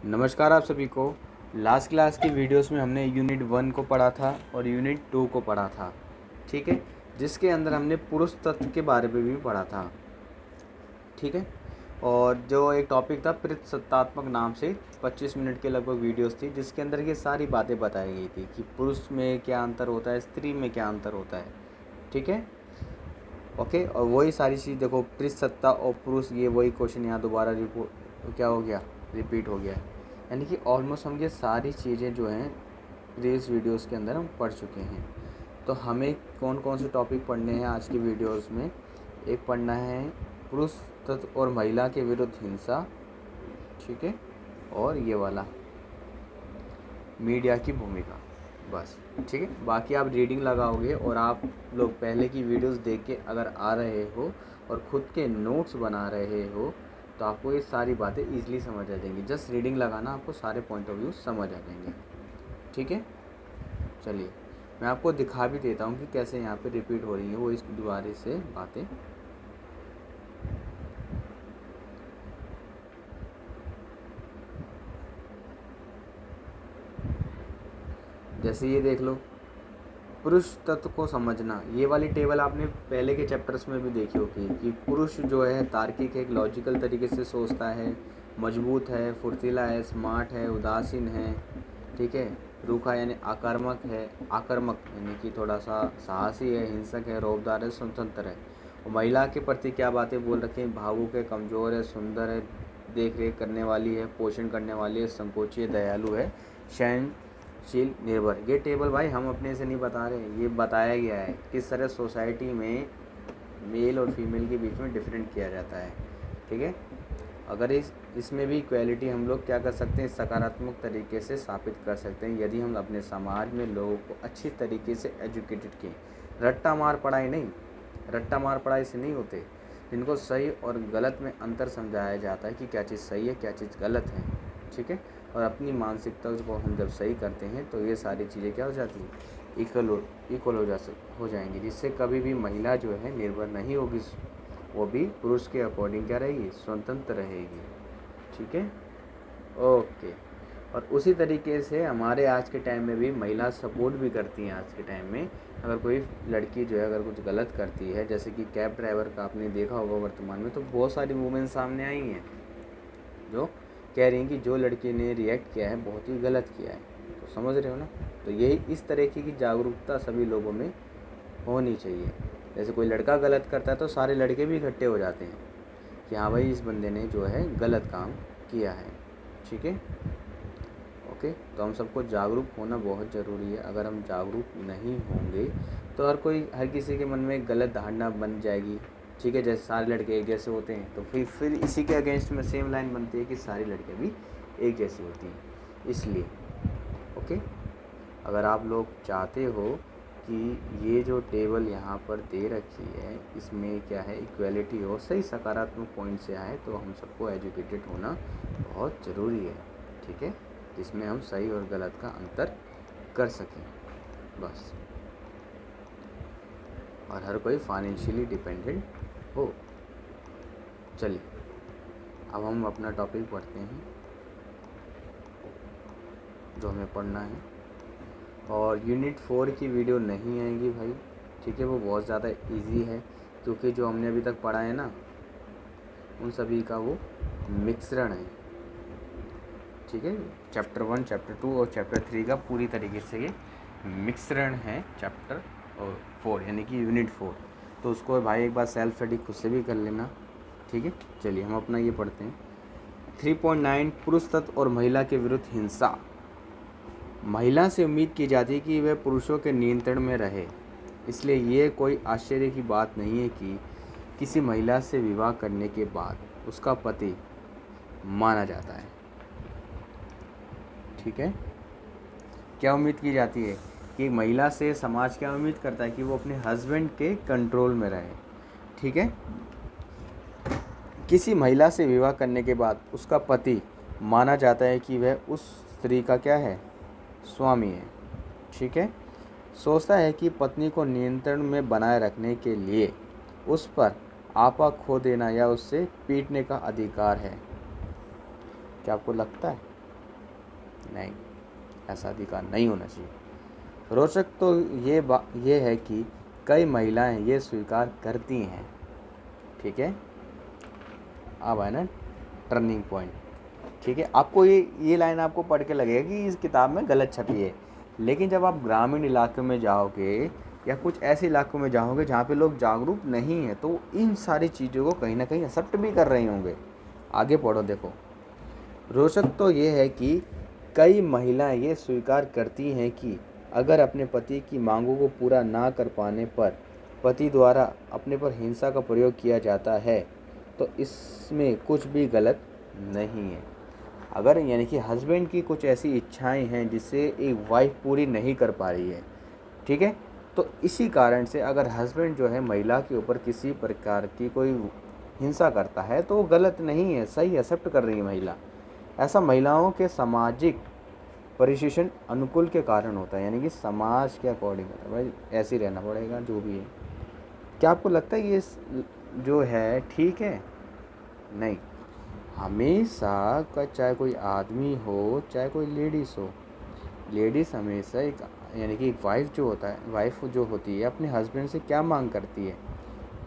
नमस्कार आप सभी को। लास्ट क्लास की वीडियोस में हमने यूनिट 1 को पढ़ा था और यूनिट 2 को पढ़ा था, ठीक है, जिसके अंदर हमने पुरुष तत्व के बारे में भी पढ़ा था, ठीक है। और जो एक टॉपिक था प्रतिसत्तात्मक नाम से 25 मिनट के लगभग वीडियोस थी, जिसके अंदर ये सारी बातें बताई गई थी कि पुरुष में क्या अंतर होता है, स्त्री में क्या अंतर होता है, ठीक है, ओके। और वही सारी चीज़ देखो, प्रतिसत्ता और पुरुष, ये वही क्वेश्चन यहाँ दोबारा रिपोर्ट क्या हो गया, रिपीट हो गया। यानी कि ऑलमोस्ट हम ये सारी चीज़ें जो हैं प्रीवियस वीडियोस के अंदर हम पढ़ चुके हैं। तो हमें कौन कौन से टॉपिक पढ़ने हैं आज की वीडियोस में? एक पढ़ना है पुरुष तत्व और महिला के विरुद्ध हिंसा, ठीक है, और ये वाला मीडिया की भूमिका, बस, ठीक है। बाकी आप रीडिंग लगाओगे और आप लोग पहले की वीडियोस देख के अगर आ रहे हो और ख़ुद के नोट्स बना रहे हो तो आपको ये सारी बातें ईजिली समझ आ जाएंगी। जस्ट रीडिंग लगाना, आपको सारे पॉइंट ऑफ व्यू समझ आ जाएंगे, ठीक है। चलिए मैं आपको दिखा भी देता हूँ कि कैसे यहाँ पे रिपीट हो रही है वो इस दोबारे से बातें। जैसे ये देख लो, पुरुष तत्व को समझना, ये वाली टेबल आपने पहले के चैप्टर्स में भी देखी होगी कि पुरुष जो है तार्किक है, एक लॉजिकल तरीके से सोचता है, मजबूत है, फुर्तीला है, स्मार्ट है, उदासीन है, ठीक है, रूखा यानी आक्रामक है, आक्रामक यानी कि थोड़ा सा साहसी है, हिंसक है, रौबदार है, स्वतंत्र है। और महिला के प्रति क्या बातें बोल रखी हैं? भावुक है, कमज़ोर है, सुंदर है, देख रेख करने वाली है, पोषण करने वाली है, संकोची है, दयालु है, सहनशील, निर्भर। ये टेबल भाई हम अपने से नहीं बता रहे, ये बताया गया है किस तरह सोसाइटी में मेल और फीमेल के बीच में डिफरेंट किया जाता है, ठीक है। अगर इसमें भी इक्वालिटी हम लोग क्या कर सकते हैं, सकारात्मक तरीके से स्थापित कर सकते हैं यदि हम अपने समाज में लोगों को अच्छी तरीके से एजुकेटेड किए। रट्टा मार पढ़ाई नहीं, रट्टा मार पढ़ाई से नहीं होते, जिनको सही और गलत में अंतर समझाया जाता है कि क्या चीज़ सही है, क्या चीज़ गलत है, ठीक है। और अपनी मानसिकता को हम जब सही करते हैं तो ये सारी चीज़ें क्या हो जाती हैं, इक्वल हो जाएंगी, जिससे कभी भी महिला जो है निर्भर नहीं होगी, वो भी पुरुष के अकॉर्डिंग क्या रहेगी, स्वतंत्र रहेगी, ठीक है, ओके। और उसी तरीके से हमारे आज के टाइम में भी महिला सपोर्ट भी करती हैं। आज के टाइम में अगर कोई लड़की जो है अगर कुछ गलत करती है, जैसे कि कैब ड्राइवर का आपने देखा होगा वर्तमान में, तो बहुत सारी वुमेन सामने आई हैं जो कह रही हैं कि जो लड़की ने रिएक्ट किया है बहुत ही गलत किया है। तो समझ रहे हो ना? तो यही इस तरीके की जागरूकता सभी लोगों में होनी चाहिए। जैसे कोई लड़का गलत करता है तो सारे लड़के भी इकट्ठे हो जाते हैं कि हाँ भाई इस बंदे ने जो है गलत काम किया है, ठीक है, ओके। तो हम सबको जागरूक होना बहुत ज़रूरी है। अगर हम जागरूक नहीं होंगे तो हर किसी के मन में एक गलत धारणा बन जाएगी, ठीक है। जैसे सारे लड़के एक जैसे होते हैं तो फिर इसी के अगेंस्ट में सेम लाइन बनती है कि सारी लड़कियाँ भी एक जैसी होती हैं। इसलिए ओके, अगर आप लोग चाहते हो कि ये जो टेबल यहाँ पर दे रखी है इसमें क्या है, इक्वालिटी हो, सही सकारात्मक पॉइंट से आए, तो हम सबको एजुकेटेड होना बहुत ज़रूरी है, ठीक है, जिसमें हम सही और गलत का अंतर कर सकें, बस। और हर कोई फाइनेंशियली डिपेंडेंट हो। चलिए अब हम अपना टॉपिक पढ़ते हैं जो हमें पढ़ना है। और यूनिट 4 की वीडियो नहीं आएगी भाई, ठीक है, वो बहुत ज़्यादा इजी है क्योंकि जो हमने अभी तक पढ़ा है ना उन सभी का वो मिश्रण है, ठीक है। चैप्टर 1, चैप्टर 2 और चैप्टर 3 का पूरी तरीके से ये मिश्रण है, चैप्टर 4 यानी कि यूनिट 4। तो उसको भाई एक बार सेल्फ स्टडी खुद से भी कर लेना, ठीक है। चलिए हम अपना ये पढ़ते हैं। 3.9 पुरुष तत्व और महिला के विरुद्ध हिंसा। महिला से उम्मीद की जाती है कि वह पुरुषों के नियंत्रण में रहे, इसलिए ये कोई आश्चर्य की बात नहीं है कि किसी महिला से विवाह करने के बाद उसका पति माना जाता है, ठीक है। क्या उम्मीद की जाती है कि महिला से समाज क्या उम्मीद करता है कि वो अपने हस्बैंड के कंट्रोल में रहे, ठीक है। किसी महिला से विवाह करने के बाद उसका पति माना जाता है कि वह उस स्त्री का क्या है, स्वामी है, ठीक है। सोचता है कि पत्नी को नियंत्रण में बनाए रखने के लिए उस पर आपा खो देना या उससे पीटने का अधिकार है। क्या आपको लगता है नहीं, ऐसा अधिकार नहीं होना चाहिए। रोचक तो ये है कि कई महिलाएं ये स्वीकार करती हैं। ठीक है, अब है ना टर्निंग पॉइंट। ठीक है, आपको ये लाइन आपको पढ़ के लगेगा कि इस किताब में गलत छपी है, लेकिन जब आप ग्रामीण इलाके में जाओगे या कुछ ऐसे इलाकों में जाओगे जहाँ पे लोग जागरूक नहीं हैं, तो इन सारी चीज़ों को कहीं ना कहीं एक्सेप्ट भी कर रहे होंगे। आगे पढ़ो, देखो। रोचक तो ये है कि कई महिलाएं ये स्वीकार करती हैं कि अगर अपने पति की मांगों को पूरा ना कर पाने पर पति द्वारा अपने पर हिंसा का प्रयोग किया जाता है, तो इसमें कुछ भी गलत नहीं है। अगर यानी कि हस्बैंड की कुछ ऐसी इच्छाएं हैं जिससे एक वाइफ पूरी नहीं कर पा रही है, ठीक है, तो इसी कारण से अगर हस्बैंड जो है महिला के ऊपर किसी प्रकार की कोई हिंसा करता है तो वो गलत नहीं है, सही एक्सेप्ट कर रही है महिला। ऐसा महिलाओं के सामाजिक परिशिष्ट अनुकूल के कारण होता है, यानी कि समाज के अकॉर्डिंग होता है, भाई ऐसे ही रहना पड़ेगा जो भी है। क्या आपको लगता है ये जो है ठीक है? नहीं, हमेशा का चाहे कोई आदमी हो चाहे कोई लेडीज़ हो, लेडीज़ हमेशा एक यानी कि एक वाइफ जो होती है अपने हस्बैंड से क्या मांग करती है?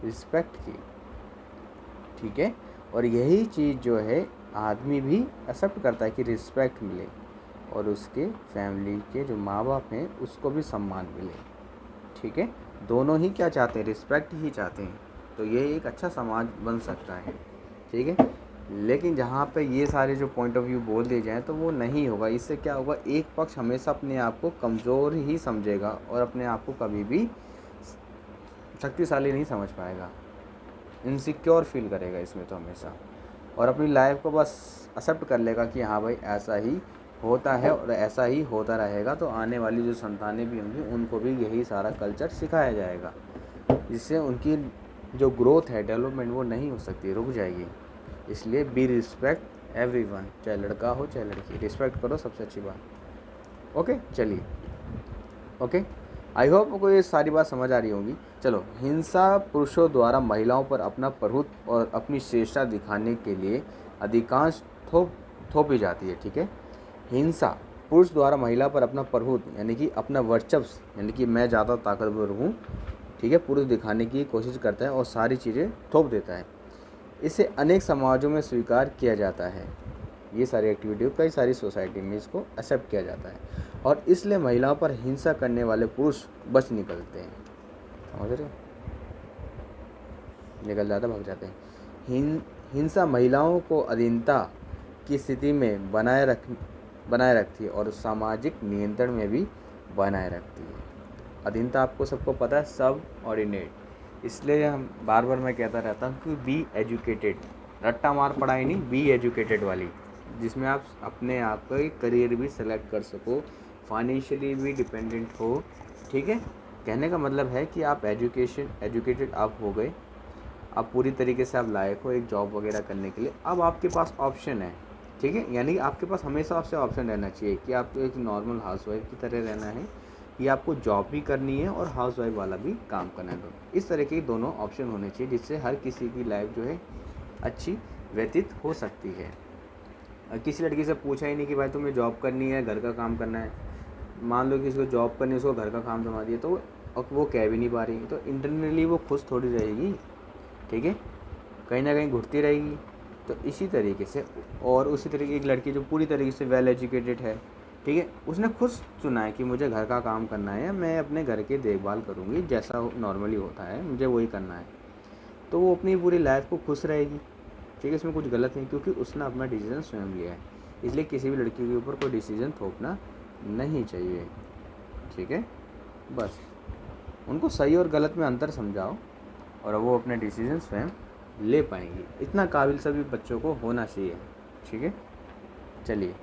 रिस्पेक्ट की। ठीक है, और यही चीज़ जो है आदमी भी एक्सेप्ट करता है कि रिस्पेक्ट मिले और उसके फैमिली के जो माँ बाप हैं उसको भी सम्मान मिले। ठीक है, दोनों ही क्या चाहते हैं? रिस्पेक्ट ही चाहते हैं। तो ये एक अच्छा समाज बन सकता है। ठीक है, लेकिन जहाँ पे ये सारे जो पॉइंट ऑफ व्यू बोल दिए जाएँ तो वो नहीं होगा। इससे क्या होगा, एक पक्ष हमेशा अपने आप को कमज़ोर ही समझेगा और अपने आप को कभी भी शक्तिशाली नहीं समझ पाएगा, इनसिक्योर फील करेगा इसमें तो हमेशा, और अपनी लाइफ को बस एक्सेप्ट कर लेगा कि हाँ भाई ऐसा ही होता है और ऐसा ही होता रहेगा। तो आने वाली जो संतानें भी होंगी उनको भी यही सारा कल्चर सिखाया जाएगा, जिससे उनकी जो ग्रोथ है, डेवलपमेंट, वो नहीं हो सकती, रुक जाएगी। इसलिए बी रिस्पेक्ट एवरीवन, चाहे लड़का हो चाहे लड़की, रिस्पेक्ट करो, सबसे अच्छी बात। ओके, चलिए, ओके, आई होप आपको ये सारी बात समझ आ रही होंगी। चलो, हिंसा पुरुषों द्वारा महिलाओं पर अपना प्रभुत्व और अपनी श्रेष्ठता दिखाने के लिए अधिकांश थोपी जाती है। ठीक है, हिंसा पुरुष द्वारा महिला पर अपना प्रभुत्व यानी कि अपना वर्चस्व, यानी कि मैं ज़्यादा ताकतवर हूँ, ठीक है, पुरुष दिखाने की कोशिश करता है और सारी चीज़ें थोप देता है। इसे अनेक समाजों में स्वीकार किया जाता है। ये सारी एक्टिविटी कई सारी सोसाइटी में इसको एक्सेप्ट किया जाता है और इसलिए महिलाओं पर हिंसा करने वाले पुरुष बच निकलते हैं। समझ रहे हो? निकल जाते, भाग जाते हैं। हिंसा महिलाओं को अधीनता की स्थिति में बनाए रखती है और सामाजिक नियंत्रण में भी बनाए रखती है। अधीनता आपको सबको पता है, सब ऑर्डिनेट। इसलिए हम बार बार मैं कहता रहता हूँ कि बी एजुकेटेड, रट्टा मार पढ़ाई नहीं, बी एजुकेटेड वाली, जिसमें आप अपने आप का करियर भी सेलेक्ट कर सको, फाइनेंशियली भी डिपेंडेंट हो। ठीक है, कहने का मतलब है कि आप एजुकेटेड आप हो गए, अब पूरी तरीके से आप लायक हो एक जॉब वगैरह करने के लिए। अब आपके पास ऑप्शन है। ठीक है, यानी कि आपके पास हमेशा आपसे ऑप्शन रहना चाहिए कि आपको एक नॉर्मल हाउसवाइफ की तरह रहना है या आपको जॉब भी करनी है और हाउसवाइफ वाला भी काम करना है। इस तरह के दोनों ऑप्शन होने चाहिए जिससे हर किसी की लाइफ जो है अच्छी व्यतीत हो सकती है। किसी लड़की से पूछा ही नहीं कि भाई तुम्हें जॉब करनी है, घर का काम करना है। मान लो किसी को जॉब करनी है, उसको घर का काम जमा दिया, तो वो कह भी नहीं पा रही, तो इंटरनली वो खुश थोड़ी रहेगी। ठीक है, कहीं ना कहीं घुटती रहेगी। तो इसी तरीके से, और उसी तरीके एक लड़की जो पूरी तरीके से वेल एजुकेटेड है, ठीक है, उसने खुद चुना है कि मुझे घर का काम करना है, मैं अपने घर की देखभाल करूँगी, जैसा नॉर्मली होता है मुझे वही करना है, तो वो अपनी पूरी लाइफ को खुश रहेगी। ठीक है, इसमें कुछ गलत नहीं, क्योंकि उसने अपना डिसीज़न स्वयं लिया है। इसलिए किसी भी लड़की के ऊपर कोई डिसीज़न थोपना नहीं चाहिए। ठीक है, बस उनको सही और गलत में अंतर समझाओ और वो अपने डिसीजन स्वयं ले पाएंगी। इतना काबिल सभी बच्चों को होना चाहिए। ठीक है, चलिए,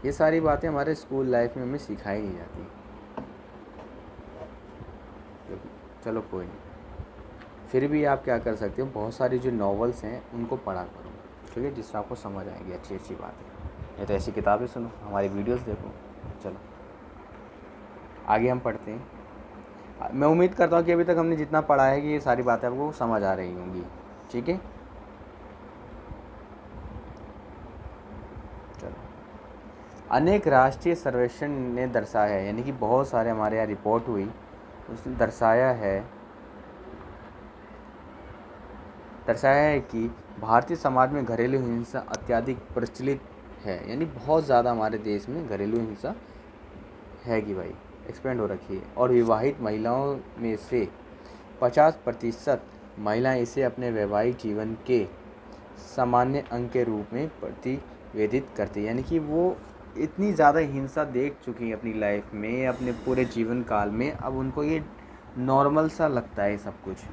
ये सारी बातें हमारे स्कूल लाइफ में हमें सिखाई नहीं जाती। चलो कोई नहीं, फिर भी आप क्या कर सकते हो, बहुत सारी जो नॉवेल्स हैं उनको पढ़ा करो। ठीक है, जिससे आपको समझ आएगी अच्छी अच्छी बातें। या तो ऐसी किताबें सुनो, हमारी वीडियोस देखो। चलो आगे हम पढ़ते हैं। मैं उम्मीद करता हूँ कि अभी तक हमने जितना पढ़ा है कि ये सारी बातें आपको समझ आ रही होंगी। ठीक है, अनेक राष्ट्रीय सर्वेक्षण ने दर्शाया है, यानी कि बहुत सारे हमारे यहाँ रिपोर्ट हुई, उसने दर्शाया है कि भारतीय समाज में घरेलू हिंसा अत्यधिक प्रचलित है, यानी बहुत ज़्यादा हमारे देश में घरेलू हिंसा है कि भाई एक्सपेंड हो रखी है। और विवाहित महिलाओं में से 50% महिलाएं इसे अपने वैवाहिक जीवन के सामान्य अंग के रूप में प्रतिवेदित करती है, यानी कि वो इतनी ज़्यादा हिंसा देख चुकी हैं अपनी लाइफ में, अपने पूरे जीवन काल में, अब उनको ये नॉर्मल सा लगता है सब कुछ।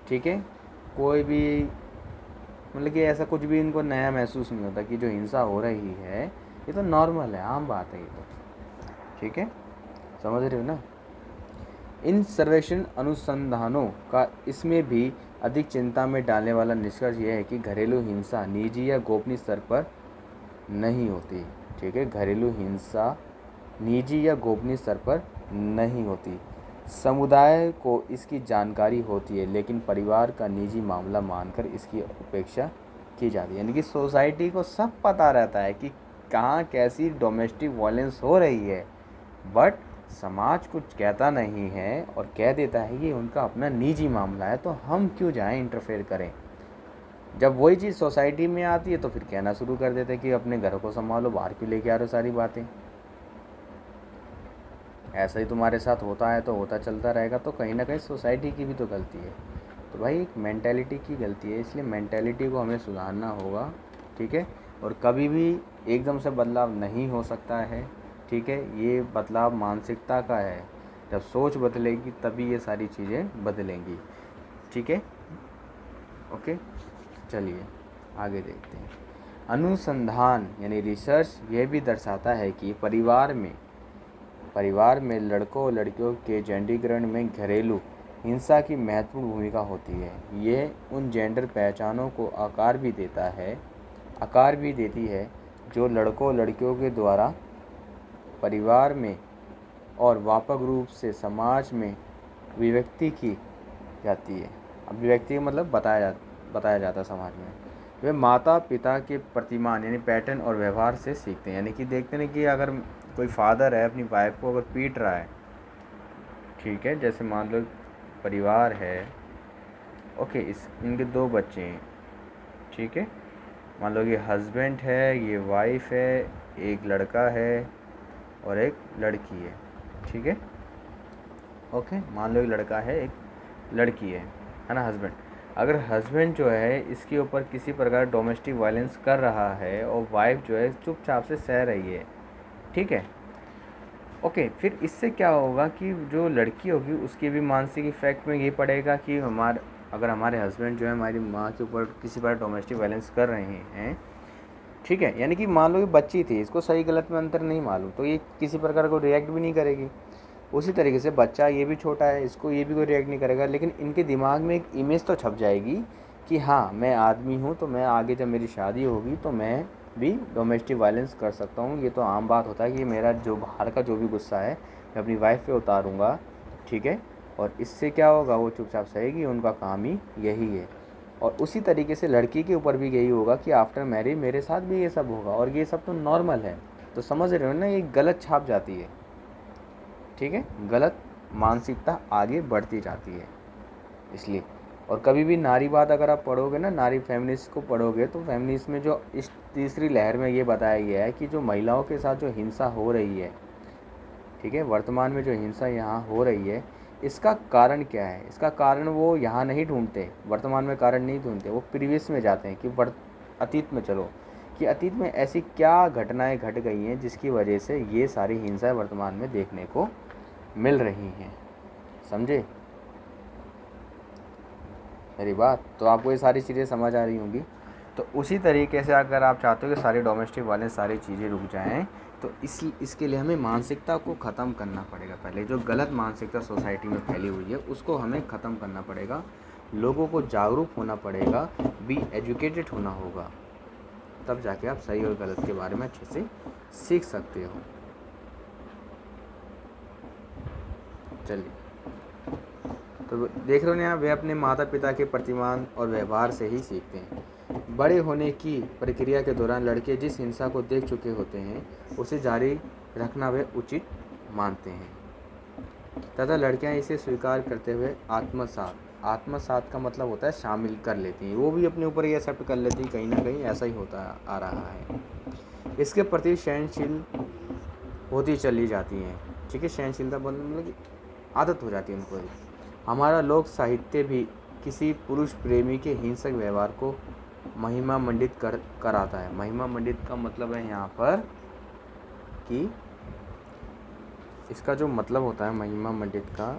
ठीक है, कोई भी मतलब कि ऐसा कुछ भी इनको नया महसूस नहीं होता कि जो हिंसा हो रही है ये तो नॉर्मल है, आम बात है ये तो। ठीक है, समझ रहे हो ना। इन सर्वेक्षण अनुसंधानों का इसमें भी अधिक चिंता में डालने वाला निष्कर्ष यह है कि घरेलू हिंसा निजी या गोपनीय स्तर पर नहीं होती। ठीक है, घरेलू हिंसा निजी या गोपनीय स्तर पर नहीं होती। समुदाय को इसकी जानकारी होती है, लेकिन परिवार का निजी मामला मानकर इसकी उपेक्षा की जाती है, यानी कि सोसाइटी को सब पता रहता है कि कहाँ कैसी डोमेस्टिक वायलेंस हो रही है, बट समाज कुछ कहता नहीं है और कह देता है कि उनका अपना निजी मामला है, तो हम क्यों जाएं इंटरफेयर करें। जब वही चीज़ सोसाइटी में आती है तो फिर कहना शुरू कर देते हैं कि अपने घर को संभालो, बाहर क्यों लेके आ रहे हो सारी बातें, ऐसा ही तुम्हारे साथ होता है तो होता चलता रहेगा। तो कहीं ना कहीं सोसाइटी की भी तो गलती है। तो भाई एक मेंटेलिटी की गलती है, इसलिए मेंटेलिटी को हमें सुधारना होगा। ठीक है, और कभी भी एकदम से बदलाव नहीं हो सकता है। ठीक है, ये बदलाव मानसिकता का है, जब सोच बदलेगी तभी ये सारी चीज़ें बदलेंगी। ठीक है, ओके, चलिए आगे देखते हैं। अनुसंधान यानी रिसर्च ये भी दर्शाता है कि परिवार में लड़कों और लड़कियों के जेंडरीकरण में घरेलू हिंसा की महत्वपूर्ण भूमिका होती है। ये उन जेंडर पहचानों को आकार भी देती है जो लड़कों और लड़कियों के द्वारा परिवार में और व्यापक रूप से समाज में अभिव्यक्ति की जाती है। अभिव्यक्ति मतलब बताया जाता है समाज में। वे माता पिता के प्रतिमान यानी पैटर्न और व्यवहार से सीखते हैं, यानी कि देखते हैं कि अगर कोई फादर है अपनी वाइफ को अगर पीट रहा है, ठीक है, जैसे मान लो परिवार है, ओके, इनके 2 बच्चे हैं, ठीक है, मान लो ये हस्बैंड है, ये वाइफ है, एक लड़का है और एक लड़की है। ठीक है, ओके, मान लो एक लड़का है एक लड़की है ना, हस्बैंड। अगर हस्बैंड जो है इसके ऊपर किसी प्रकार डोमेस्टिक वायलेंस कर रहा है और वाइफ जो है चुपचाप से सह रही है, ठीक है, ओके, फिर इससे क्या होगा कि जो लड़की होगी उसकी भी मानसिक इफेक्ट में ये पड़ेगा कि अगर हमारे हस्बैंड जो है हमारी माँ के ऊपर किसी प्रकार डोमेस्टिक वायलेंस कर रहे हैं, ठीक है, यानी कि मान लो कि बच्ची थी, इसको सही गलत में अंतर नहीं मालूम, तो ये किसी प्रकार को रिएक्ट भी नहीं करेगी। उसी तरीके से बच्चा ये भी छोटा है, इसको ये भी कोई रिएक्ट नहीं करेगा, लेकिन इनके दिमाग में एक इमेज तो छप जाएगी कि हाँ मैं आदमी हूँ, तो मैं आगे जब मेरी शादी होगी तो मैं भी डोमेस्टिक वायलेंस कर सकता हूँ। ये तो आम बात होता है कि मेरा जो बाहर का जो भी गुस्सा है मैं अपनी वाइफ पे उतारूँगा। ठीक है, और इससे क्या होगा, वो चुपचाप सहेगी, उनका काम ही यही है। और उसी तरीके से लड़की के ऊपर भी यही होगा कि आफ्टर मैरिज मेरे साथ भी ये सब होगा और ये सब तो नॉर्मल है। तो समझ रहे हो ना, ये गलत छाप जाती है। ठीक है, गलत मानसिकता आगे बढ़ती जाती है इसलिए। और कभी भी नारीवाद अगर आप पढ़ोगे ना, नारी फेमिनिस्ट को पढ़ोगे, तो फेमिनिस्ट में जो इस तीसरी लहर में ये बताया गया है कि जो महिलाओं के साथ जो हिंसा हो रही है, ठीक है, वर्तमान में जो हिंसा यहाँ हो रही है, इसका कारण क्या है। इसका कारण वो यहाँ नहीं ढूंढते, वर्तमान में कारण नहीं ढूंढते, वो प्रीवियस में जाते हैं कि अतीत में चलो कि अतीत में ऐसी क्या घटनाएं घट गई हैं जिसकी वजह से ये सारी हिंसाएं वर्तमान में देखने को मिल रही हैं। समझे मेरी बात? तो आपको ये सारी चीज़ें समझ आ रही होंगी। तो उसी तरीके से अगर आप चाहते हो कि सारी डोमेस्टिक वायलेंस सारी चीज़ें रुक जाएं, तो इसके लिए हमें मानसिकता को ख़त्म करना पड़ेगा। पहले जो गलत मानसिकता सोसाइटी में फैली हुई है उसको हमें ख़त्म करना पड़ेगा, लोगों को जागरूक होना पड़ेगा, बी एजुकेटेड होना होगा, तब जाके आप सही और गलत के बारे में अच्छे से सीख सकते हो। चलिए, तो देख रहे हो ना, वे अपने माता पिता के प्रतिमान और व्यवहार से ही सीखते हैं। बड़े होने की प्रक्रिया के दौरान लड़के जिस हिंसा को देख चुके होते हैं उसे जारी रखना वे उचित मानते हैं तथा लड़कियां इसे स्वीकार करते हुए आत्मसात का मतलब होता है शामिल कर लेती हैं। वो भी अपने ऊपर ये एक्सेप्ट कर लेती हैं, कहीं ना कहीं ऐसा ही होता आ रहा है। इसके प्रति सहनशील होती चली जाती हैं। ठीक है, सहनशीलता मतलब कि आदत हो जाती है उनको। हमारा लोक साहित्य भी किसी पुरुष प्रेमी के हिंसक व्यवहार को महिमा मंडित कराता है। महिमा मंडित का मतलब है यहाँ पर कि इसका जो मतलब होता है महिमा मंडित का,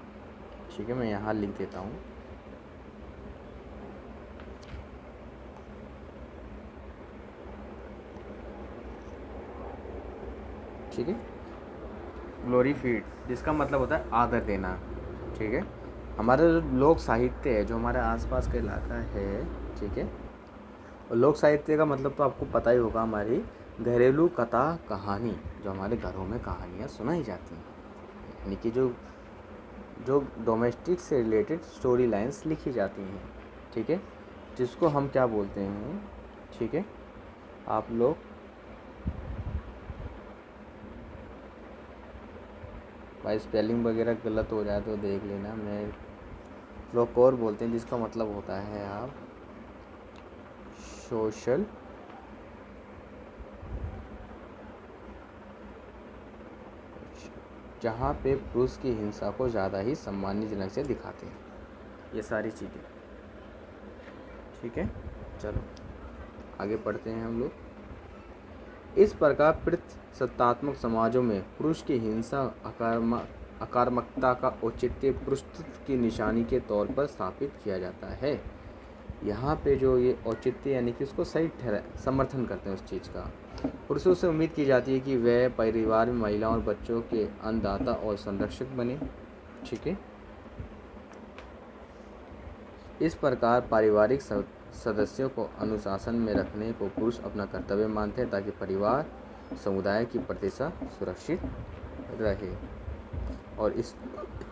ठीक है, मैं यहाँ लिख देता हूँ। ठीक है, ग्लोरीफीड, जिसका मतलब होता है आदर देना। ठीक है, हमारा जो लोक साहित्य है, जो हमारे आसपास का इलाका है, ठीक है, और लोक साहित्य का मतलब तो आपको पता ही होगा, हमारी घरेलू कथा कहानी, जो हमारे घरों में कहानियाँ सुनाई जाती हैं, यानी कि जो डोमेस्टिक से रिलेटेड स्टोरी लाइन्स लिखी जाती हैं। ठीक है, जिसको हम क्या बोलते हैं, ठीक है, आप लोग भाई स्पेलिंग वगैरह गलत हो जाए तो देख लेना। मैं लोग कोर बोलते हैं, जिसका मतलब होता है आप सोशल जहाँ पे पुरुष की हिंसा को ज़्यादा ही सम्मानजनक से दिखाते हैं, ये सारी चीज़ें। ठीक है, चलो आगे पढ़ते हैं हम लोग। इस प्रकार प्रतिसत्तात्मक समाजों में पुरुष की हिंसा अकार्मकता का औचित्य पुरुषत्व की निशानी के तौर पर स्थापित किया जाता है। यहाँ पे जो ये औचित्य यानी कि उसको सही समर्थन करते हैं उस चीज़ का। पुरुषों से उम्मीद की जाती है कि वह परिवार में महिलाओं और बच्चों के अन्नदाता और संरक्षक बने। ठीक है, इस प्रकार पारिवारिक सदस्यों को अनुशासन में रखने को पुरुष अपना कर्तव्य मानते हैं ताकि परिवार समुदाय की प्रतिष्ठा सुरक्षित रहे, और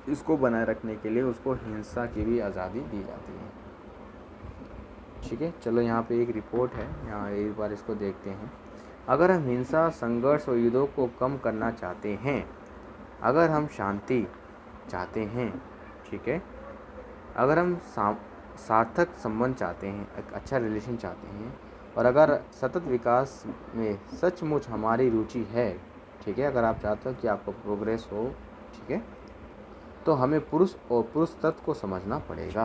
इसको बनाए रखने के लिए उसको हिंसा की भी आज़ादी दी जाती है। ठीक है, चलो यहाँ पे एक रिपोर्ट है, यहाँ एक बार इसको देखते हैं। अगर हम हिंसा, संघर्ष और युद्धों को कम करना चाहते हैं, अगर हम शांति चाहते हैं, ठीक है, अगर हम सार्थक संबंध चाहते हैं, एक अच्छा रिलेशन चाहते हैं, और अगर सतत विकास में सचमुच हमारी रुचि है, ठीक है, अगर आप चाहते हो कि आपको प्रोग्रेस हो, ठीक है, तो हमें पुरुष और पुरुष तत्व को समझना पड़ेगा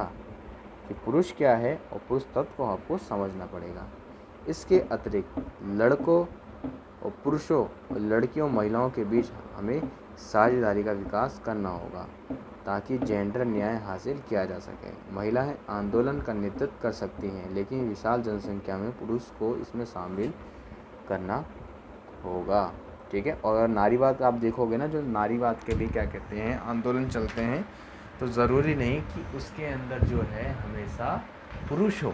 कि पुरुष क्या है, और पुरुष तत्व को आपको समझना पड़ेगा। इसके अतिरिक्त लड़कों और पुरुषों और लड़कियों महिलाओं के बीच हमें साझेदारी का विकास करना होगा ताकि जेंडर न्याय हासिल किया जा सके। महिलाएं आंदोलन का नेतृत्व कर सकती हैं, लेकिन विशाल जनसंख्या में पुरुष को इसमें शामिल करना होगा। ठीक है, और नारीवाद आप देखोगे ना, जो नारीवाद के लिए क्या कहते हैं, आंदोलन चलते हैं, तो ज़रूरी नहीं कि उसके अंदर जो है हमेशा पुरुष हो,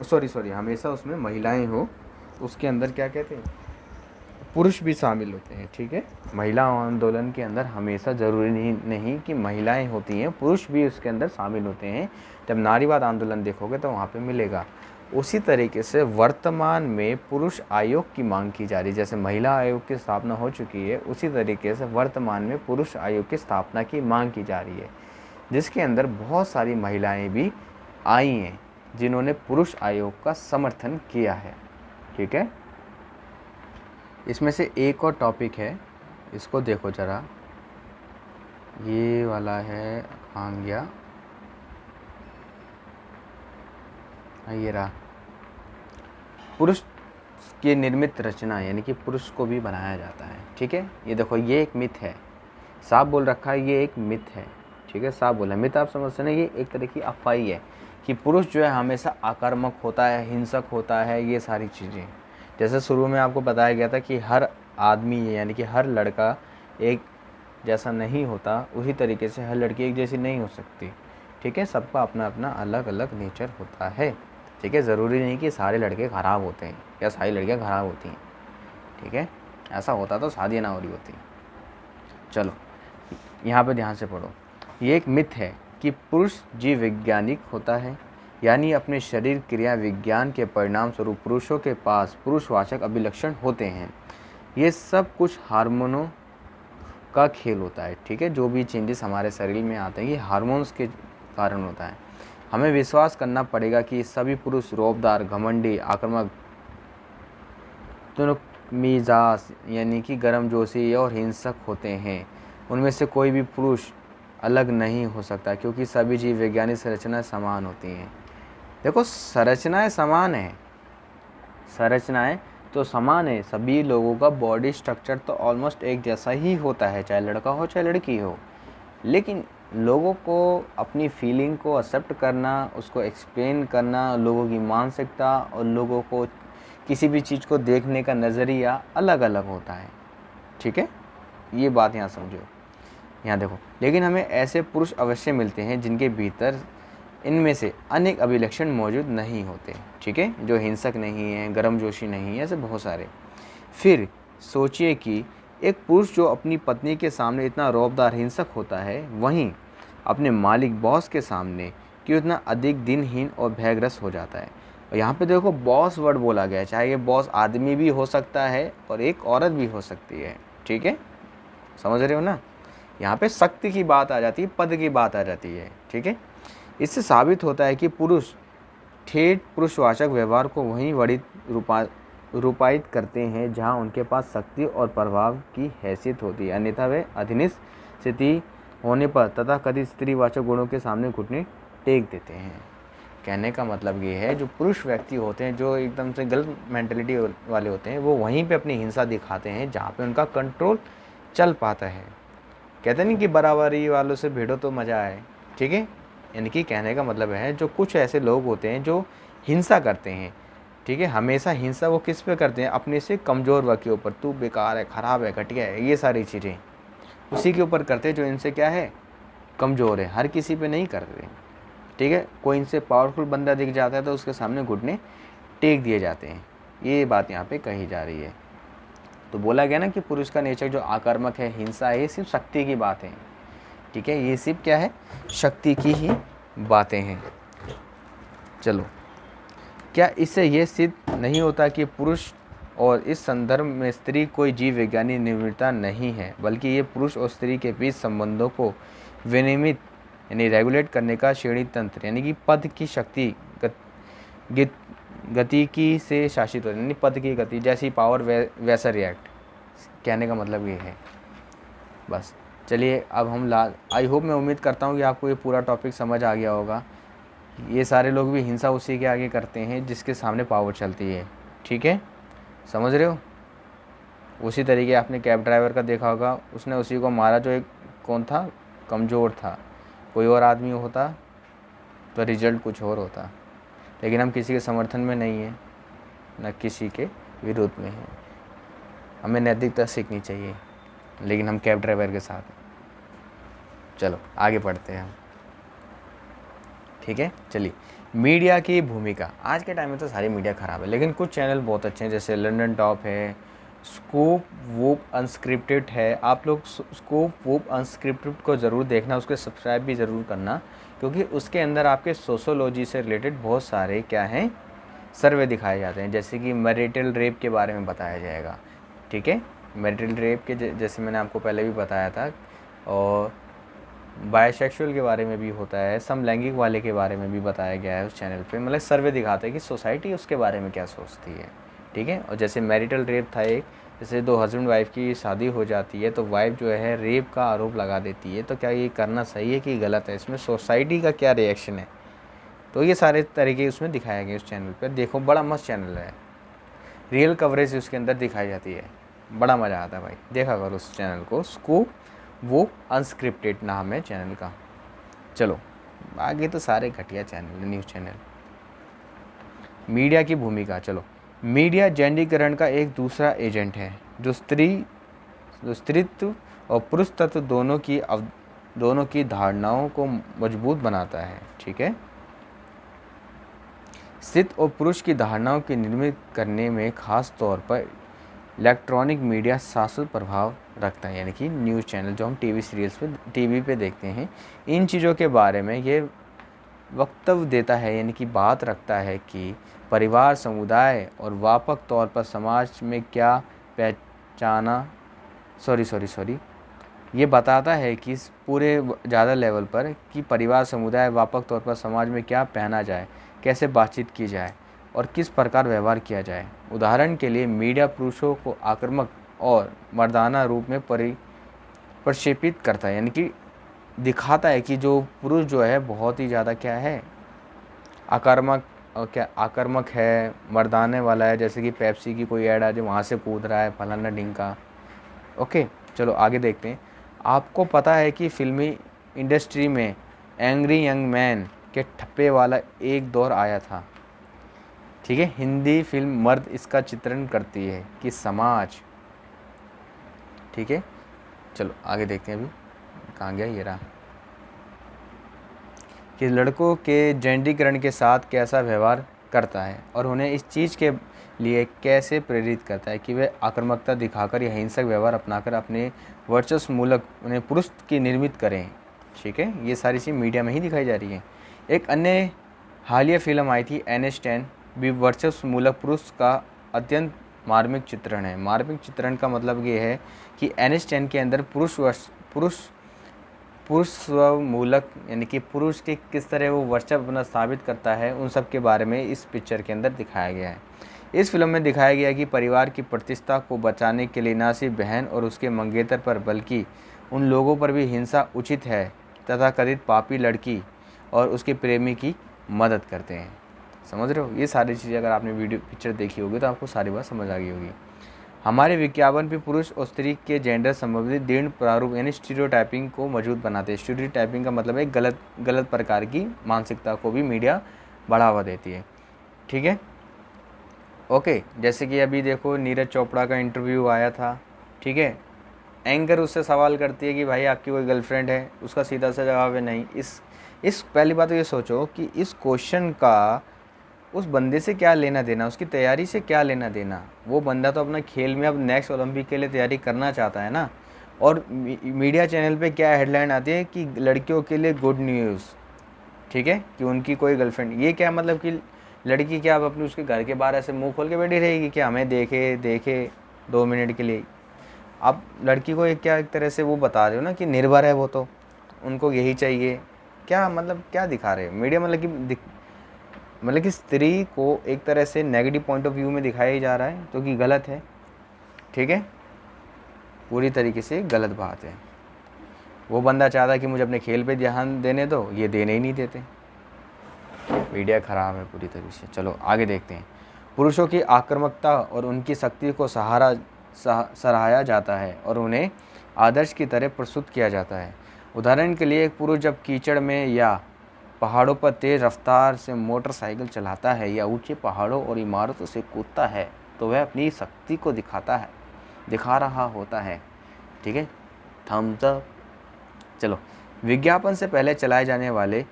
सॉरी हमेशा उसमें महिलाएं हो, उसके अंदर क्या कहते हैं, पुरुष भी शामिल होते हैं। ठीक है, महिला आंदोलन के अंदर हमेशा ज़रूरी नहीं कि महिलाएं होती हैं, पुरुष भी उसके अंदर शामिल होते हैं। जब नारीवाद आंदोलन देखोगे तो वहाँ पे मिलेगा। उसी तरीके से वर्तमान में पुरुष आयोग की मांग की जा रही है, जैसे महिला आयोग की स्थापना हो चुकी है, उसी तरीके से वर्तमान में पुरुष आयोग की स्थापना की मांग की जा रही है, जिसके अंदर बहुत सारी महिलाएं भी आई हैं जिन्होंने पुरुष आयोग का समर्थन किया है। ठीक है, इसमें से एक और टॉपिक है, इसको देखो ज़रा, ये वाला है, कहाँ गया, ये रहा, पुरुष की निर्मित रचना, यानी कि पुरुष को भी बनाया जाता है। ठीक है, ये देखो, ये एक मिथ है, साफ बोल रखा है, ये एक मिथ है। ठीक है, साफ बोला, मिथ आप समझते ना, ये एक तरह की अफवाही है कि पुरुष जो है हमेशा आक्रामक होता है, हिंसक होता है, ये सारी चीज़ें। जैसे शुरू में आपको बताया गया था कि हर आदमी यानी कि हर लड़का एक जैसा नहीं होता, उसी तरीके से हर लड़की एक जैसी नहीं हो सकती। ठीक है, सबका अपना अपना अलग अलग नेचर होता है। ठीक है, ज़रूरी नहीं कि सारे लड़के ख़राब होते हैं या सारी लड़कियाँ ख़राब होती हैं। ठीक है, ऐसा होता तो शादियाँ ना हो रही होती। चलो यहाँ पे ध्यान से पढ़ो, ये एक मिथ है कि पुरुष जीव वैज्ञानिक होता है, यानी अपने शरीर क्रिया विज्ञान के परिणाम स्वरूप पुरुषों के पास पुरुषवाचक अभिलक्षण होते हैं। ये सब कुछ हार्मोनों का खेल होता है, ठीक है। जो भी चेंजेस हमारे शरीर में आते हैं ये हार्मोन्स के कारण होता है। हमें विश्वास करना पड़ेगा कि सभी पुरुष रौबदार, घमंडी, आक्रामक, तुनकमिजाज यानी कि गर्मजोशी और हिंसक होते हैं। उनमें से कोई भी पुरुष अलग नहीं हो सकता, क्योंकि सभी जीव वैज्ञानिक संरचनाएं समान होती हैं। देखो, संरचनाएं समान है, संरचनाएं तो समान है, सभी लोगों का बॉडी स्ट्रक्चर तो ऑलमोस्ट एक जैसा ही होता है, चाहे लड़का हो चाहे लड़की हो। लेकिन लोगों को अपनी फीलिंग को एक्सेप्ट करना, उसको एक्सप्लेन करना, लोगों की मानसिकता और लोगों को किसी भी चीज़ को देखने का नज़रिया अलग अलग होता है, ठीक है। ये बात यहाँ समझो। यहाँ देखो, लेकिन हमें ऐसे पुरुष अवश्य मिलते हैं जिनके भीतर इनमें से अनेक अभिलक्षण मौजूद नहीं होते, ठीक है, जो हिंसक नहीं है, गर्मजोशी नहीं है, ऐसे बहुत सारे। फिर सोचिए कि एक पुरुष जो अपनी पत्नी के सामने इतना रौबदार, हिंसक होता है, वहीं अपने मालिक बॉस के सामने क्यों इतना अधिक दिनहीन और भयग्रस्त हो जाता है। और यहाँ पे देखो बॉस वर्ड बोला गया है, चाहे ये बॉस आदमी भी हो सकता है और एक औरत भी हो सकती है, ठीक है, समझ रहे हो ना। यहाँ पे शक्ति की बात आ जाती है, पद की बात आ जाती है, ठीक है। इससे साबित होता है कि पुरुष ठेठ पुरुषवाचक व्यवहार को वहीं वरित रूपायित करते हैं जहाँ उनके पास शक्ति और प्रभाव की हैसियत होती है, अन्यथा वे अधीनस्थ स्थिति होने पर तथा कथित स्त्रीवाचक गुणों के सामने घुटने टेक देते हैं। कहने का मतलब ये है, जो पुरुष व्यक्ति होते हैं, जो एकदम से गलत मेंटलिटी वाले होते हैं, वो वहीं पे अपनी हिंसा दिखाते हैं जहाँ पे उनका कंट्रोल चल पाता है। कहते नहीं कि बराबरी वालों से भिड़ो तो मज़ा आए, ठीक है। यानी कि कहने का मतलब है, जो कुछ ऐसे लोग होते हैं जो हिंसा करते हैं, ठीक है, हमेशा हिंसा वो किस पे करते हैं, अपने से कमज़ोर वर्ग के ऊपर, तू बेकार है, ख़राब है, घटिया है, ये सारी चीज़ें उसी के ऊपर करते हैं जो इनसे क्या है, कमज़ोर है। हर किसी पे नहीं करते, ठीक है। कोई इनसे पावरफुल बंदा दिख जाता है तो उसके सामने घुटने टेक दिए जाते हैं। ये बात यहाँ पे कही जा रही है। तो बोला गया ना कि पुरुष का नेचर जो आक्रामक है, हिंसा है, ये सिर्फ शक्ति की बात है, ठीक है, ये सिर्फ क्या है, शक्ति की ही बातें हैं। चलो, क्या इससे ये सिद्ध नहीं होता कि पुरुष और इस संदर्भ में स्त्री कोई जीव वैज्ञानिक निर्भरता नहीं है, बल्कि ये पुरुष और स्त्री के बीच संबंधों को विनियमित यानी रेगुलेट करने का श्रेणी तंत्र यानी कि पद की शक्ति गति की से शासित हो, यानी पद की गति जैसी पावर वैसा रिएक्ट। कहने का मतलब ये है। बस चलिए, अब हम आई होप, मैं उम्मीद करता हूँ कि आपको ये पूरा टॉपिक समझ आ गया होगा। ये सारे लोग भी हिंसा उसी के आगे करते हैं जिसके सामने पावर चलती है, ठीक है, समझ रहे हो। उसी तरीके आपने कैब ड्राइवर का देखा होगा, उसने उसी को मारा जो एक कौन था, कमज़ोर था। कोई और आदमी होता तो रिजल्ट कुछ और होता। लेकिन हम किसी के समर्थन में नहीं हैं, न किसी के विरोध में हैं। हमें नैतिकता सीखनी चाहिए, लेकिन हम कैब ड्राइवर के साथ हैं। चलो आगे बढ़ते हैं हम, ठीक है। चलिए, मीडिया की भूमिका। आज के टाइम में तो सारी मीडिया ख़राब है, लेकिन कुछ चैनल बहुत अच्छे हैं, जैसे लंदन टॉप है, स्कूप वूप अनस्क्रिप्टेड है। आप लोग स्कूप वूप अनस्क्रिप्टेड को ज़रूर देखना, उसको सब्सक्राइब भी ज़रूर करना, क्योंकि उसके अंदर आपके सोशोलॉजी से रिलेटेड बहुत सारे क्या हैं, सर्वे दिखाए जाते हैं। जैसे कि मैरिटल रेप के बारे में बताया जाएगा, ठीक है, मैरिटल रेप के जैसे मैंने आपको पहले भी बताया था, और बायसेक्सुअल के बारे में भी होता है, समलैंगिक वाले के बारे में भी बताया गया है उस चैनल पे। मतलब सर्वे दिखाते हैं कि सोसाइटी उसके बारे में क्या सोचती है, ठीक है। और जैसे मैरिटल रेप था एक, जैसे दो हस्बैंड वाइफ की शादी हो जाती है तो वाइफ जो है रेप का आरोप लगा देती है, तो क्या ये करना सही है कि गलत है, इसमें सोसाइटी का क्या रिएक्शन है। तो ये सारे तरीके उसमें दिखाया गया उस चैनल पर। देखो, बड़ा मस्त चैनल है, रियल कवरेज उसके अंदर दिखाई जाती है, बड़ा मज़ा आता है भाई, देखा करो उस चैनल को। स्कूप वो अनस्क्रिप्टेड नाम है चैनल का। चलो आगे तो सारे घटिया चैनल, न्यूज़ चैनल। मीडिया की भूमिका। चलो, मीडिया जेंडरीकरण का एक दूसरा एजेंट है जो स्त्रीत्व और पुरुष तत्व दोनों की धारणाओं को मजबूत बनाता है, ठीक है। स्त्रीत्व और पुरुष की धारणाओं की निर्मित करने में खास तौर पर इलेक्ट्रॉनिक मीडिया शाश्वत प्रभाव रखता है, यानी कि न्यूज़ चैनल जो हम टीवी सीरियल्स पे टीवी पे देखते हैं, इन चीज़ों के बारे में ये वक्तव्य देता है, यानी कि बात रखता है कि परिवार, समुदाय और व्यापक तौर पर समाज में क्या पहचाना सॉरी ये बताता है कि इस पूरे ज़्यादा लेवल पर कि परिवार, समुदाय, व्यापक तौर पर समाज में क्या पहना जाए, कैसे बातचीत की जाए और किस प्रकार व्यवहार किया जाए। उदाहरण के लिए मीडिया पुरुषों को आक्रामक और मर्दाना रूप में प्रक्षेपित करता है, यानी कि दिखाता है कि जो पुरुष जो है बहुत ही ज़्यादा क्या है, आक्रामक और क्या आक्रामक है, मर्दाने वाला है। जैसे कि पेप्सी की कोई ऐड आ जाए, वहाँ से कूद रहा है, फलाना ढिंका। ओके, चलो आगे देखते हैं। आपको पता है कि फिल्मी इंडस्ट्री में एंग्री यंग मैन के ठप्पे वाला एक दौर आया था। ठीक है, हिंदी फिल्म मर्द इसका चित्रण करती है कि समाज। ठीक है, चलो आगे देखते हैं। अभी कहाँ गया, ये रहा, कि लड़कों के जेंडरीकरण के साथ कैसा व्यवहार करता है और उन्हें इस चीज़ के लिए कैसे प्रेरित करता है कि वे आक्रामकता दिखाकर या हिंसक व्यवहार अपनाकर अपने वर्चस्व मूलक उन्हें पुरुष की निर्मित करें। ठीक है, ये सारी चीज़ मीडिया में ही दिखाई जा रही है। एक अन्य हालिया फिल्म आई थी NH10 भी वर्चस्व मूलक पुरुष का अत्यंत मार्मिक चित्रण है। मार्मिक चित्रण का मतलब ये है कि NH10 के अंदर पुरुष स्वमूलक, यानी कि पुरुष के किस तरह वो वर्चस्व अपना साबित करता है, उन सब के बारे में इस पिक्चर के अंदर दिखाया गया है। इस फिल्म में दिखाया गया कि परिवार की प्रतिष्ठा को बचाने के लिए न सिर्फ बहन और उसके मंगेतर पर बल्कि उन लोगों पर भी हिंसा उचित है तथा कथित पापी लड़की और उसके प्रेमी की मदद करते हैं। समझ रहे हो, ये सारी चीज़ें अगर आपने वीडियो पिक्चर देखी होगी तो आपको सारी बात समझ आ गई होगी। हमारे विज्ञापन भी पुरुष और स्त्री के जेंडर संबंधित दृढ़ प्रारूप यानी स्टीरियोटाइपिंग को मजबूत बनाते हैं। स्टीरियोटाइपिंग का मतलब है गलत प्रकार की मानसिकता को भी मीडिया बढ़ावा देती है। ठीक है, ओके, जैसे कि अभी देखो नीरज चोपड़ा का इंटरव्यू आया था। ठीक है, एंकर उससे सवाल करती है कि भाई आपकी कोई गर्लफ्रेंड है, उसका सीधा सा जवाब है नहीं। इस पहली बात तो ये सोचो कि इस क्वेश्चन का उस बंदे से क्या लेना देना, उसकी तैयारी से क्या लेना देना। वो बंदा तो अपना खेल में अब नेक्स्ट ओलंपिक के लिए तैयारी करना चाहता है ना। और मीडिया चैनल पे क्या हेडलाइन आती है कि लड़कियों के लिए गुड न्यूज़। ठीक है, कि उनकी कोई गर्लफ्रेंड, ये क्या मतलब कि लड़की क्या अब अपनी उसके घर के बाहर ऐसे मुंह खोल के बैठी रहेगी कि हमें देखे 2 मिनट के लिए। आप लड़की को एक तरह से वो बता रहे हो ना कि निर्भर है वो, तो उनको यही चाहिए। क्या मतलब क्या दिखा रहे हो मीडिया, मतलब कि स्त्री को एक तरह से नेगेटिव पॉइंट ऑफ व्यू में दिखाया जा रहा है, जो कि गलत है। ठीक है, पूरी तरीके से गलत बात है। वो बंदा चाहता है कि मुझे अपने खेल पे ध्यान देने दो, ये देने ही नहीं देते। मीडिया खराब है पूरी तरीके से। चलो आगे देखते हैं। पुरुषों की आक्रामकता और उनकी शक्ति को सराहाया जाता है और उन्हें आदर्श की तरह प्रस्तुत किया जाता है। उदाहरण के लिए एक पुरुष जब कीचड़ में या पहाड़ों पर तेज़ रफ्तार से मोटरसाइकिल चलाता है या ऊंचे पहाड़ों और इमारतों से कूदता है तो वह अपनी शक्ति को दिखा रहा होता है। ठीक है, थम्स अप। चलो, विज्ञापन से पहले चलाए जाने वाले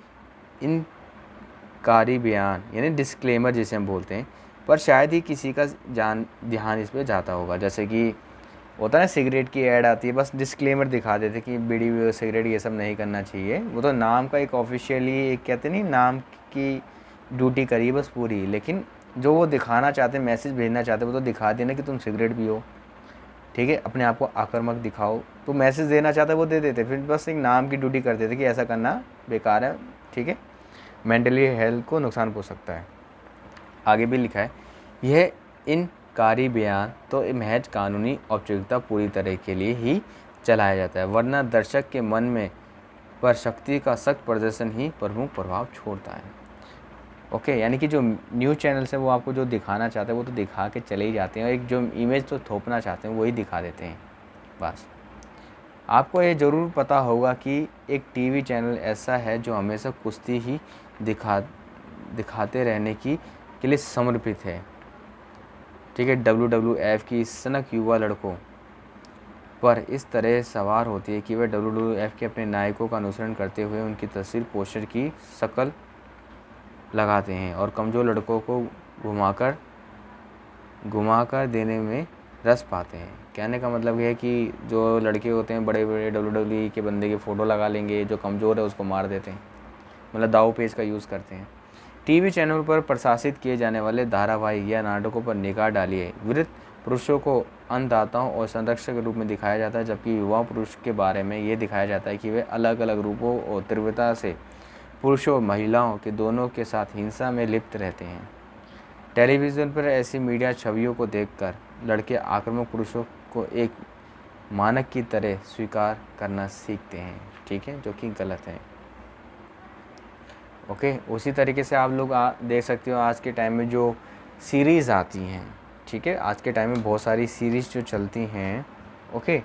इनकारी बयान यानी डिस्क्लेमर जिसे हम बोलते हैं, पर शायद ही किसी का ध्यान इस पर जाता होगा। जैसे कि होता है ना, सिगरेट की ऐड आती है, बस डिस्क्लेमर दिखा देते कि बीड़ी सिगरेट ये सब नहीं करना चाहिए। वो तो नाम का एक ऑफिशियली एक कहते नहीं, नाम की ड्यूटी करी बस पूरी, लेकिन जो वो दिखाना चाहते, मैसेज भेजना चाहते, वो तो दिखा देना कि तुम सिगरेट पियो। ठीक है, अपने आप को आक्रामक दिखाओ, तो मैसेज देना चाहता है वो दे देते, फिर बस एक नाम की ड्यूटी कर देते कि ऐसा करना बेकार है। ठीक है, मेंटली हेल्थ को नुकसान पहुँच सकता है। आगे भी लिखा है, यह इनकारी बयान तो महज कानूनी औपचारिकता पूरी तरह के लिए ही चलाया जाता है, वरना दर्शक के मन में पर शक्ति का सख्त प्रदर्शन ही प्रमुख प्रभाव छोड़ता है। ओके, यानी कि जो न्यूज़ चैनल्स हैं वो आपको जो दिखाना चाहते हैं वो तो दिखा के चले ही जाते हैं, और एक जो इमेज तो थोपना चाहते हैं वही दिखा देते हैं बस। आपको ये ज़रूर पता होगा कि एक टीवी चैनल ऐसा है जो हमेशा कुश्ती ही दिखाते रहने के लिए समर्पित है। ठीक है, WWF की सनक युवा लड़कों पर इस तरह सवार होती है कि वे WWF के अपने नायकों का अनुसरण करते हुए उनकी तस्वीर पोस्टर की शक्ल लगाते हैं और कमज़ोर लड़कों को घुमाकर देने में रस पाते हैं। कहने का मतलब ये है कि जो लड़के होते हैं बड़े बड़े WWE के बंदे की फ़ोटो लगा लेंगे, जो कमज़ोर है उसको मार देते हैं, मतलब दाव पेच का यूज़ करते हैं। टीवी चैनल पर प्रसारित किए जाने वाले धारावाहिक या नाटकों पर निगाह डालिए। वृद्ध पुरुषों को अन्नदाताओं और संरक्षक के रूप में दिखाया जाता है, जबकि युवा पुरुष के बारे में ये दिखाया जाता है कि वे अलग अलग रूपों और तीव्रता से पुरुषों और महिलाओं के दोनों के साथ हिंसा में लिप्त रहते हैं। टेलीविज़न पर ऐसी मीडिया छवियों को देखकर लड़के आक्रामक पुरुषों को एक मानक की तरह स्वीकार करना सीखते हैं, ठीक है, जो कि गलत है। ओके, उसी तरीके से आप लोग देख सकते हो आज के टाइम में जो सीरीज़ आती हैं, ठीक है, आज के टाइम में बहुत सारी सीरीज़ जो चलती हैं। ओके,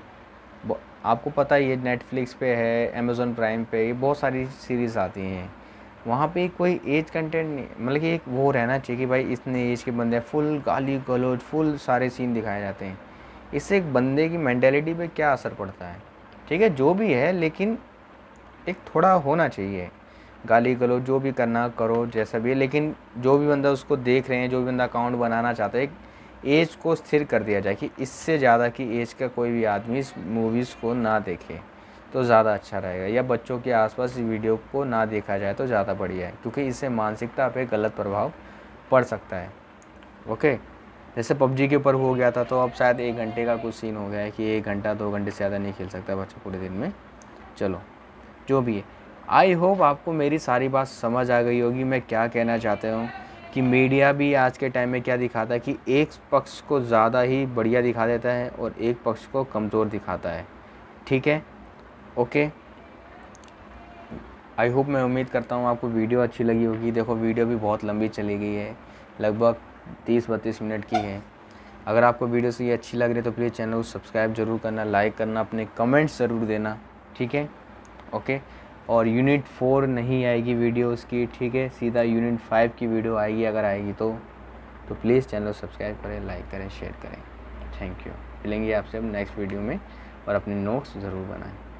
आपको पता ही है नेटफ्लिक्स पे है, अमेज़ॉन प्राइम पे, ये बहुत सारी सीरीज़ आती हैं। वहाँ पे कोई एज कंटेंट नहीं, मतलब कि एक वो रहना चाहिए कि भाई इतने एज के बंदे, फुल गाली गलौज, फुल सारे सीन दिखाए जाते हैं। इससे एक बंदे की मेंटेलिटी पे क्या असर पड़ता है, ठीक है, जो भी है, लेकिन एक थोड़ा होना चाहिए। गाली गलौज जो भी करना करो जैसा भी है, लेकिन जो भी बंदा उसको देख रहे हैं, जो भी बंदा अकाउंट बनाना चाहता है, एक एज को स्थिर कर दिया जाए कि इससे ज़्यादा की एज का कोई भी आदमी इस मूवीज़ को ना देखे तो ज़्यादा अच्छा रहेगा, या बच्चों के आसपास इस वीडियो को ना देखा जाए तो ज़्यादा बढ़िया है, क्योंकि इससे मानसिकता पे गलत प्रभाव पड़ सकता है। ओके, जैसे पबजी के ऊपर हो गया था, तो अब शायद 1 घंटे का कुछ सीन हो गया है कि 1 घंटा 2 घंटे से ज़्यादा नहीं खेल सकता बच्चा पूरे दिन में। चलो, जो भी है, आई होप आपको मेरी सारी बात समझ आ गई होगी मैं क्या कहना चाहता हूँ, कि मीडिया भी आज के टाइम में क्या दिखाता है कि एक पक्ष को ज़्यादा ही बढ़िया दिखा देता है और एक पक्ष को कमज़ोर दिखाता है, ठीक है। ओके, आई होप, मैं उम्मीद करता हूँ आपको वीडियो अच्छी लगी होगी। देखो, वीडियो भी बहुत लंबी चली गई है, लगभग 30-32 मिनट की है। अगर आपको वीडियो से ये अच्छी लग रही है तो प्लीज़ चैनल को सब्सक्राइब ज़रूर करना, लाइक करना, अपने कमेंट्स ज़रूर देना, ठीक है। ओके, और यूनिट 4 नहीं आएगी वीडियो उसकी, ठीक है, सीधा यूनिट 5 की वीडियो आएगी, अगर आएगी तो प्लीज़ चैनल को सब्सक्राइब करें, लाइक करें, शेयर करें। Thank you. मिलेंगे आपसे अब नेक्स्ट वीडियो में, और अपने नोट्स ज़रूर बनाएं।